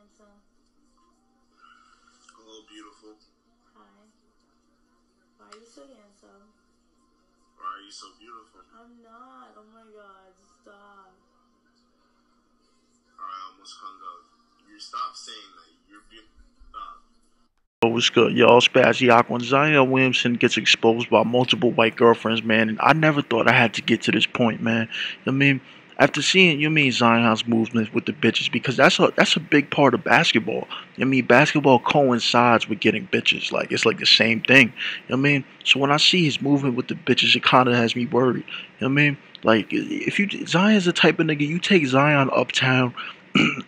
handsome. Hello, beautiful. Hi. Why are you so handsome? Why are you so beautiful? I'm not. Oh my god, stop. Alright, I almost hung up. You stop saying that. You're beautiful. Stop. What's good, y'all? It's Bassey, Akwa. Zion Williamson gets exposed by multiple white girlfriends, man, and I never thought I had to get to this point, man. I mean, after seeing Zion's movement with the bitches, because that's a big part of basketball. Basketball coincides with getting bitches, like it's like the same thing. So when I see his movement with the bitches, it kind of has me worried. Like if you Zion's the type of nigga you take Zion uptown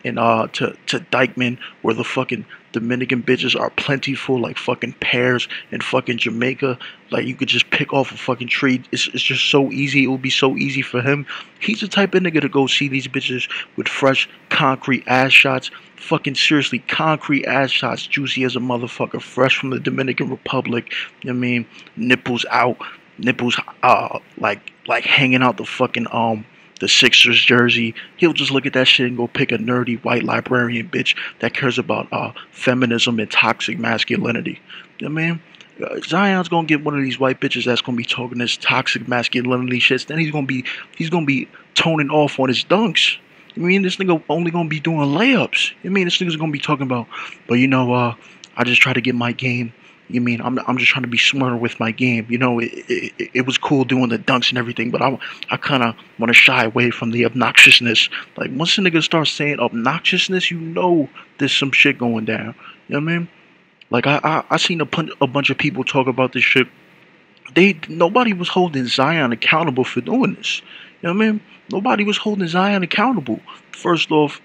and to Dykeman where the fucking Dominican bitches are plentiful like fucking pears in fucking Jamaica. Like you could just pick off a fucking tree. It's just so easy. It would be so easy for him. He's the type of nigga to go see these bitches with fresh concrete ass shots. Fucking seriously, concrete ass shots, juicy as a motherfucker, fresh from the Dominican Republic. Nipples out, nipples like hanging out the Sixers jersey. He'll just look at that shit and go pick a nerdy white librarian bitch that cares about feminism and toxic masculinity. You know what I mean? Zion's gonna get one of these white bitches that's gonna be talking this toxic masculinity shit. Then he's gonna be toning off on his dunks. This nigga only gonna be doing layups. This nigga's gonna be talking about, but I just try to get my game. I'm just trying to be smarter with my game. It was cool doing the dunks and everything, but I kind of want to shy away from the obnoxiousness. Like once a nigga starts saying obnoxiousness, there's some shit going down. You know what I mean? Like I seen a bunch of people talk about this shit. Nobody was holding Zion accountable for doing this. You know what I mean? Nobody was holding Zion accountable. First off,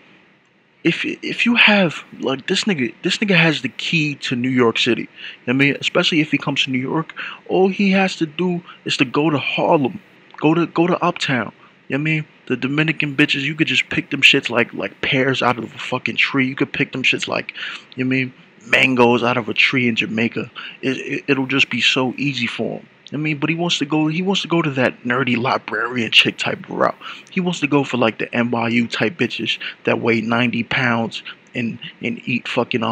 if you have like this nigga has the key to New York City. Especially if he comes to New York, all he has to do is to go to Harlem, go to Uptown. The Dominican bitches, you could just pick them shits like pears out of a fucking tree. You could pick them shits like, mangoes out of a tree in Jamaica. It'll just be so easy for him. But he wants to go to that nerdy librarian chick type route. He wants to go for like the NYU type bitches that weigh 90 pounds and eat fucking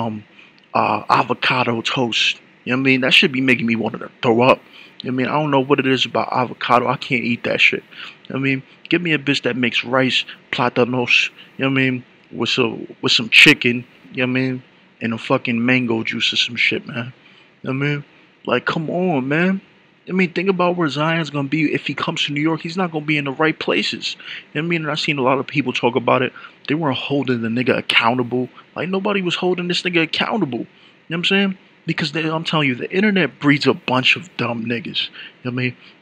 avocado toast. That should be making me want to throw up. I don't know what it is about avocado. I can't eat that shit. Give me a bitch that makes rice, platanos, with some chicken, and a fucking mango juice or some shit, man. Like come on, man. Think about where Zion's gonna be if he comes to New York. He's not gonna be in the right places. And I've seen a lot of people talk about it. They weren't holding the nigga accountable. Like nobody was holding this nigga accountable. You know what I'm saying? Because I'm telling you, the internet breeds a bunch of dumb niggas.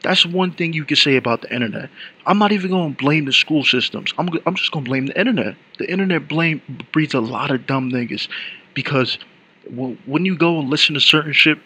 That's one thing you can say about the internet. I'm not even gonna blame the school systems. I'm just gonna blame the internet. The internet breeds a lot of dumb niggas because when you go and listen to certain shit.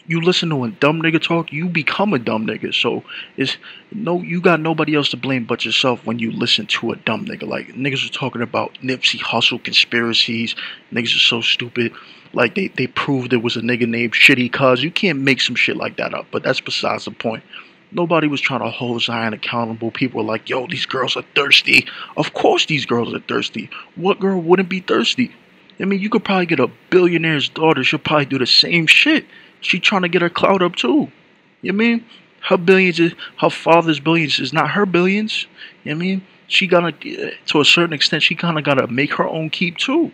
You listen to a dumb nigga talk, you become a dumb nigga. So you got nobody else to blame but yourself when you listen to a dumb nigga. Like niggas are talking about Nipsey Hussle conspiracies. Niggas are so stupid. Like they proved there was a nigga named Shitty Cuz. You can't make some shit like that up. But that's besides the point. Nobody was trying to hold Zion accountable. People were like, yo, these girls are thirsty. Of course these girls are thirsty. What girl wouldn't be thirsty? You could probably get a billionaire's daughter. She'll probably do the same shit. She trying to get her clout up too. Her billions her father's billions is not her billions. She gotta, to a certain extent, she kind of gotta make her own keep too.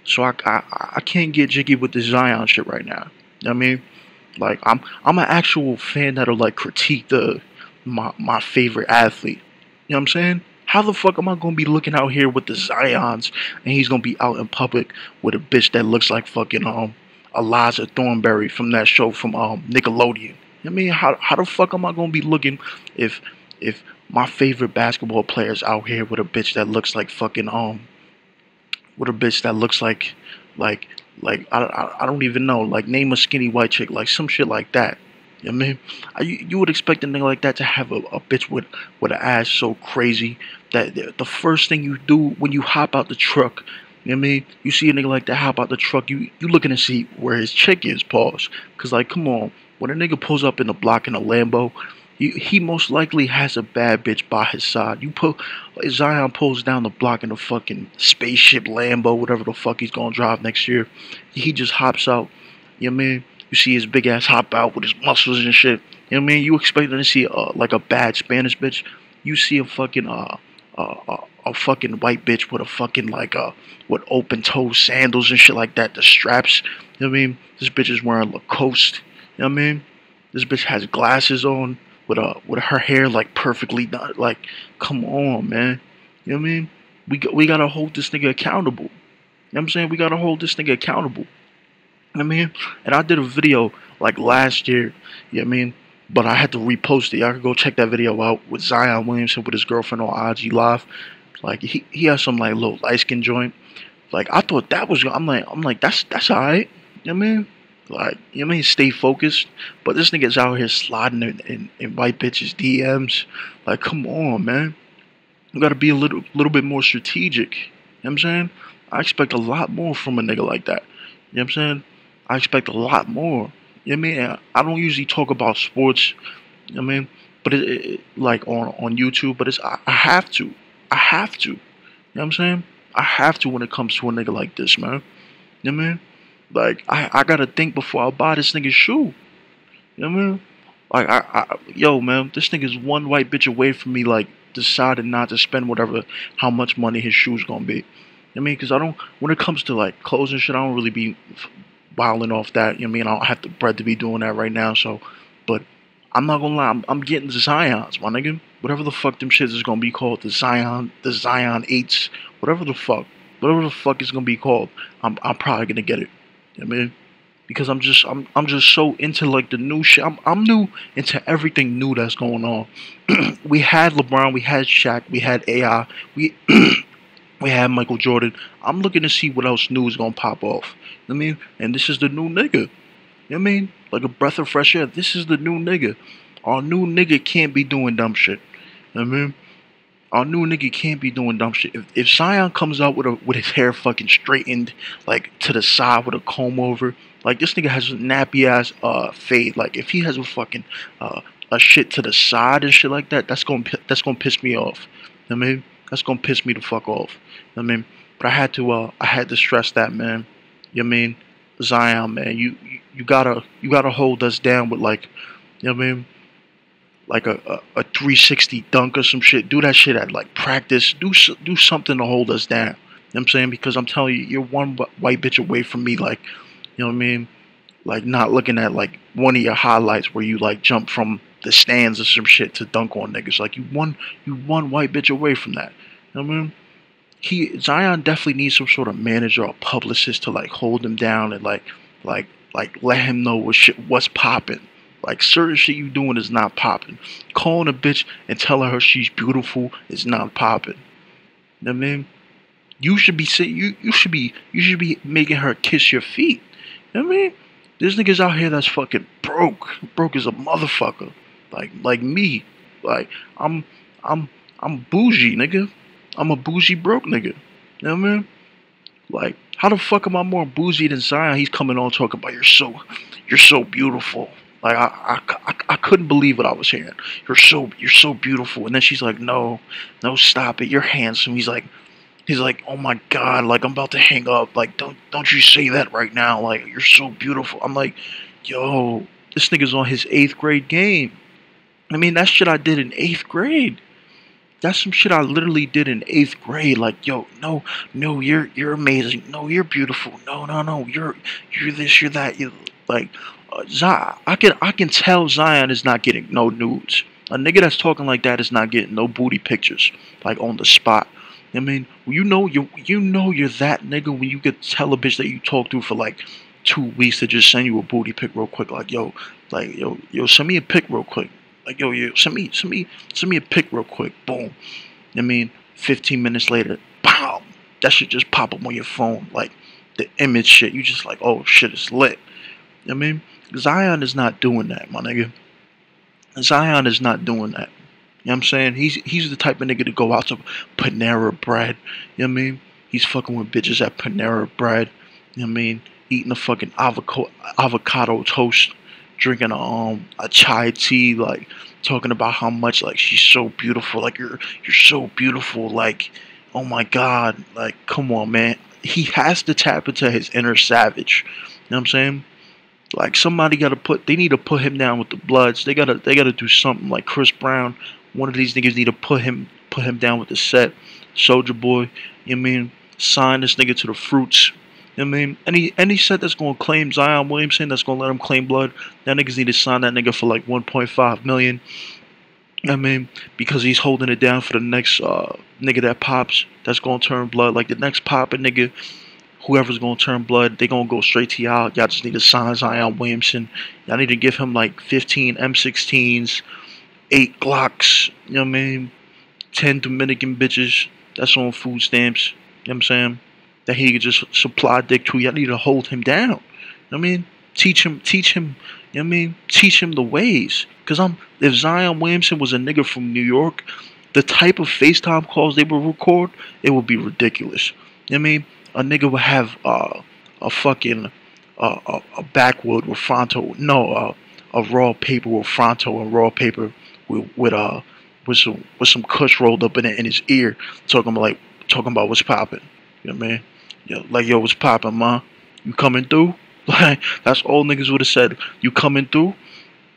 So I can't get jiggy with this Zion shit right now. Like I'm an actual fan that'll like critique my favorite athlete. You know what I'm saying? How the fuck am I gonna be looking out here with the Zions and he's gonna be out in public with a bitch that looks like fucking Eliza Thornberry from that show from Nickelodeon? How the fuck am I gonna be looking if my favorite basketball player's out here with a bitch that looks like fucking with a bitch that looks like I don't even know, like name a skinny white chick, like some shit like that. You would expect a nigga like that to have a bitch with an ass so crazy that the first thing you do when you hop out the truck, you see a nigga like that hop out the truck, you looking to see where his chick is, pause. Cause like, come on, when a nigga pulls up in the block in a Lambo, He most likely has a bad bitch by his side. Zion pulls down the block in a fucking spaceship Lambo, whatever the fuck he's gonna drive next year. He just hops out. You know what I mean? You see his big ass hop out with his muscles and shit. You know what I mean? You expecting to see like a bad Spanish bitch. You see a fucking a fucking white bitch with a fucking like with open toe sandals and shit like that. The straps. You know what I mean? This bitch is wearing Lacoste. You know what I mean? This bitch has glasses on with her hair like perfectly done. Like, come on, man. You know what I mean? We gotta hold this nigga accountable. You know what I'm saying? We gotta hold this nigga accountable. You know what I mean? And I did a video like last year. You know what I mean? But I had to repost it. Y'all can go check that video out with Zion Williamson with his girlfriend on IG Live. Like he has some like little light skin joint. Like I thought that was. I'm like that's alright. You know what I mean? Like, you know what I mean? Stay focused. But this nigga's out here sliding in white bitches' DMs. Like, come on, man. You gotta be a little bit more strategic. You know what I'm saying? I expect a lot more from a nigga like that. You know what I'm saying? I expect a lot more. You know what I mean? I don't usually talk about sports. You know what I mean? But like on YouTube. But I have to. I have to. You know what I'm saying? I have to when it comes to a nigga like this, man. You know what I mean? Like, I gotta think before I buy this nigga's shoe. You know what I mean? Like, yo, man, this nigga's one white bitch away from me, like, deciding not to spend how much money his shoe's gonna be. You know what I mean? Because when it comes to, like, clothes and shit, I don't really be wilding off that. You know what I mean? I don't have the bread to be doing that right now, so. But I'm not gonna lie, I'm getting the Zions, my nigga. Whatever the fuck them shits is gonna be called, the Zion 8s, whatever the fuck it's gonna be called, I'm probably gonna get it. You know what I mean? Because I'm just so into like the new shit. I'm new into everything new that's going on. We had LeBron, we had Shaq, we had AI, we we had Michael Jordan. I'm looking to see what else new is gonna pop off. You know what I mean? And this is the new nigga. You know what I mean? Like a breath of fresh air. This is the new nigga. Our new nigga can't be doing dumb shit. You know what I mean? Our new nigga can't be doing dumb shit. If Zion comes out with his hair fucking straightened, like to the side with a comb over, like this nigga has a nappy ass fade. Like if he has a fucking a shit to the side and shit like that, that's gonna piss me off. You know what I mean? That's gonna piss me the fuck off. You know what I mean? But I had to stress that, man. You know what I mean? Zion, man, you gotta hold us down with like, you know what I mean? Like a 360 dunk or some shit. Do that shit at like practice. Do something to hold us down. You know what I'm saying? Because I'm telling you, you're one white bitch away from me. Like, you know what I mean? Like not looking at like one of your highlights where you like jump from the stands or some shit to dunk on niggas. Like you one white bitch away from that. You know what I mean? Zion definitely needs some sort of manager or publicist to like hold him down and like let him know what's popping. Like certain shit you doing is not popping. Calling a bitch and telling her she's beautiful is not popping. You know what I mean? You should be be making her kiss your feet. You know what I mean? There's niggas out here that's fucking broke as a motherfucker. Like me. Like I'm bougie, nigga. I'm a bougie broke nigga. You know what I mean? Like how the fuck am I more bougie than Zion? He's coming on talking about you're so beautiful. Like I couldn't believe what I was hearing. You're so beautiful. And then she's like, no, stop it. You're handsome. He's like, oh my god, like I'm about to hang up. Like don't you say that right now. Like you're so beautiful. I'm like, yo, this nigga's on his 8th grade game. I mean, that shit I did in 8th grade. That's some shit I literally did in 8th grade. Like, yo, no, you're amazing. No, you're beautiful. No, you're this, you're that. You like. Zion, I can tell Zion is not getting no nudes. A nigga that's talking like that is not getting no booty pictures, like on the spot. I mean, you know you're that nigga when you could tell a bitch that you talked to for like 2 weeks to just send you a booty pic real quick. Like yo, send me a pic real quick. Like yo, send me a pic real quick. Boom. I mean, 15 minutes later, pow, that shit just pop up on your phone. Like the image shit, you just like, oh shit, it's lit. You know what I mean? Zion is not doing that, my nigga. Zion is not doing that. You know what I'm saying? He's the type of nigga to go out to Panera Bread. You know what I mean? He's fucking with bitches at Panera Bread. You know what I mean? Eating a fucking avocado toast. drinking a chai tea, like talking about how much like she's so beautiful, like you're so beautiful, like oh my god, like come on man. He has to tap into his inner savage. You know what I'm saying? Like somebody gotta put they need to put him down with the Bloods. They gotta do something like Chris Brown. One of these niggas need to put him down with the set. Soldier Boy, you know what I mean? Sign this nigga to the fruits. You know what I mean? Any set that's gonna claim Zion Williamson, that's gonna let him claim blood, that niggas need to sign that nigga for like 1.5 million. You know what I mean? Because he's holding it down for the next nigga that pops, that's gonna turn blood. Like the next poppin' nigga, whoever's gonna turn blood, they gonna go straight to y'all. Y'all just need to sign Zion Williamson. Y'all need to give him like 15 M16s, 8 Glocks, you know what I mean? 10 Dominican bitches that's on food stamps, you know what I'm saying? That he could just supply dick to. Y'all need to hold him down. You know what I mean? Teach him, you know what I mean? Teach him the ways. Cause if Zion Williamson was a nigga from New York, the type of FaceTime calls they would record, it would be ridiculous. You know what I mean? A nigga would have a fucking a backwood with Fronto, no, a raw paper with Fronto and raw paper with some kush rolled up in it in his ear, talking about what's popping. You know what I mean? Yo, what's popping, man? You coming through? Like that's all niggas would have said. You coming through? You know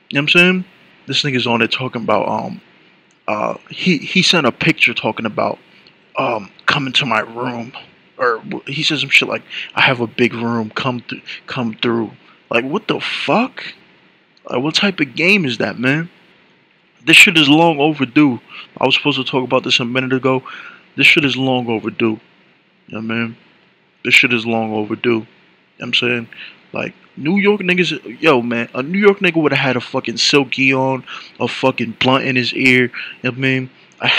what I'm saying? This nigga's on there talking about he sent a picture talking about coming to my room, or he says some shit like I have a big room, come through. Like what the fuck? Like what type of game is that, man? This shit is long overdue. I was supposed to talk about this a minute ago. This shit is long overdue. You know what I mean? This shit is long overdue. You know what I'm saying? Like, New York niggas, yo, man, a New York nigga would have had a fucking silky on, a fucking blunt in his ear, you know what I mean? A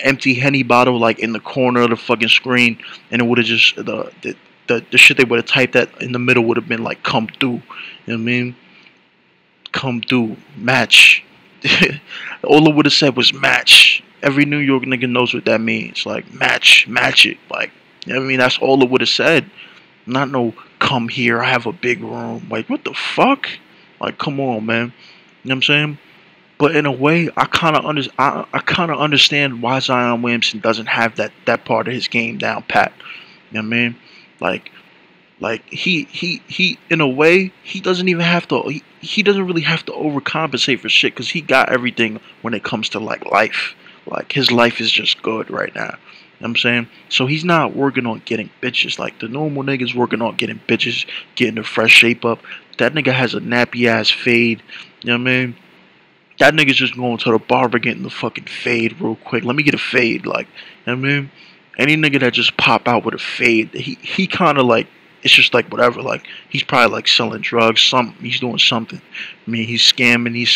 empty Henny bottle, like, in the corner of the fucking screen, and it would have just, the shit they would have typed that in the middle would have been, like, come through, you know what I mean? Come through, match. All it would have said was match. Every New York nigga knows what that means, like, match it, like, you know what I mean? That's all it would have said. Not no come here, I have a big room. Like what the fuck? Like come on, man. You know what I'm saying? But in a way, I kind of understand why Zion Williamson doesn't have that part of his game down pat. You know what I mean? Like he in a way, he doesn't even have to he doesn't really have to overcompensate for shit cuz he got everything when it comes to like life. Like his life is just good right now. You know what I'm saying? So he's not working on getting bitches like the normal niggas working on getting bitches, getting a fresh shape up. That nigga has a nappy ass fade. You know what I mean? That nigga's just going to the barber getting the fucking fade real quick. Let me get a fade. Like, you know what I mean? Any nigga that just pop out with a fade, he kind of like, it's just like whatever. Like, he's probably like selling drugs. He's doing something. I mean, he's scamming. He's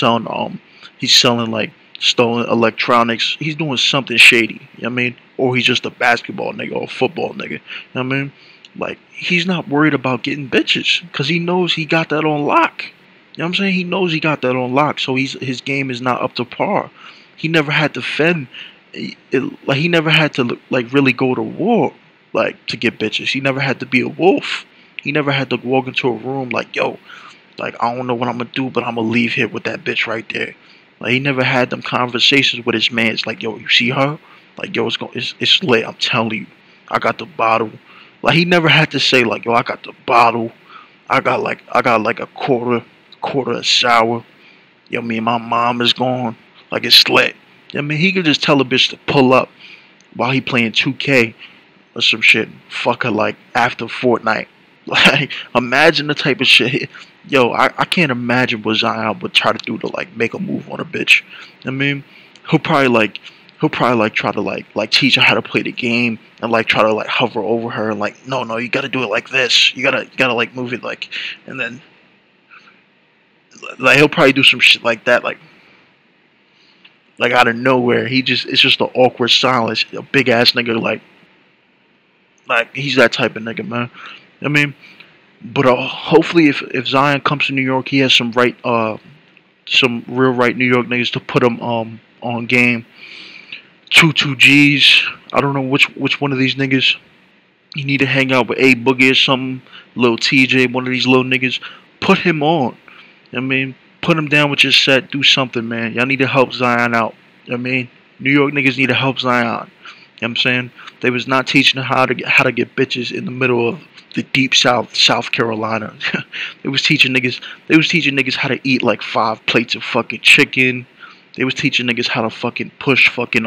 selling like stolen electronics. He's doing something shady. You know what I mean? Or he's just a basketball nigga or a football nigga. You know what I mean? Like, he's not worried about getting bitches because he knows he got that on lock. You know what I'm saying? He knows he got that on lock, so his game is not up to par. He never had to fend. Like, he never had to, like, really go to war, like, to get bitches. He never had to be a wolf. He never had to walk into a room like, yo, like, I don't know what I'm going to do, but I'm going to leave here with that bitch right there. Like, he never had them conversations with his man. It's like, yo, you see her? Like, yo, it's lit. I'm telling you, I got the bottle. Like, he never had to say like, yo, I got the bottle. I got like a quarter of sour. Yo, me and my mom is gone. Like, it's lit. I mean, he could just tell a bitch to pull up while he playing 2K or some shit. Fuck her like after Fortnite. Like, imagine the type of shit. Yo, I can't imagine what Zion would try to do to like make a move on a bitch. I mean, he'll probably like try to like teach her how to play the game and like try to like hover over her and like no, you gotta do it like this. You gotta like move it like, and then like he'll probably do some shit like that like out of nowhere. It's just an awkward silence. A big ass nigga like he's that type of nigga, man. I mean, but hopefully if Zion comes to New York, he has some real right New York niggas to put him on game. 2Gs. I don't know which one of these niggas. You need to hang out with A Boogie or something. Lil TJ, one of these little niggas. Put him on. You know what I mean? Put him down with your set. Do something, man. Y'all need to help Zion out. You know what I mean? New York niggas need to help Zion. You know what I'm saying? They was not teaching how to get bitches in the middle of the deep South, South Carolina. They was teaching niggas how to eat like 5 plates of fucking chicken. They was teaching niggas how to fucking push fucking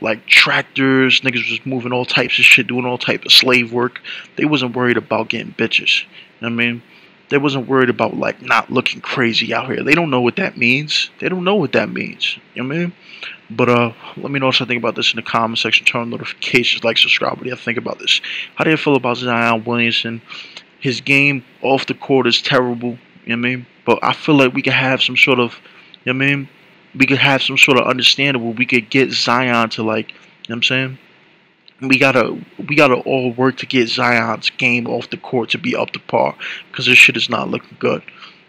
like tractors. Niggas was moving all types of shit, doing all type of slave work. They wasn't worried about getting bitches. You know what I mean? They wasn't worried about like not looking crazy out here. They don't know what that means. They don't know what that means. You know what I mean? But let me know what you think about this in the comment section. Turn on notifications, like, subscribe. What do you think about this? How do you feel about Zion Williamson? His game off the court is terrible. You know what I mean? But I feel like we could have some sort of, you know what I mean? We could have some sort of understanding where we could get Zion to, like, you know what I'm saying? We gotta all work to get Zion's game off the court to be up to par, because this shit is not looking good.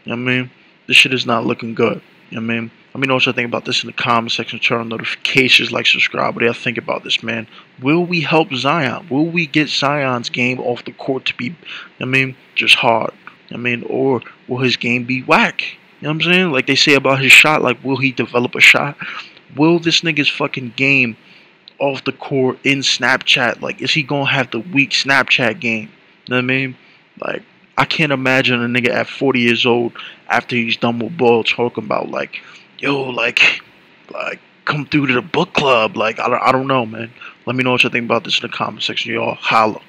You know what I mean? This shit is not looking good. You know what I mean? Let me know what you think about this in the comment section. Turn on notifications, like, subscribe. What do you think about this, man? Will we help Zion? Will we get Zion's game off the court to be, you know what I mean, just hard? I mean, or will his game be whack? You know what I'm saying? Like they say about his shot, like, will he develop a shot? Will this nigga's fucking game off the court in Snapchat, like, is he gonna have the weak Snapchat game? You know what I mean? Like, I can't imagine a nigga at 40 years old after he's done with ball talking about like, yo, like come through to the book club. Like, I don't know, man. Let me know what you think about this in the comment section. Y'all holla.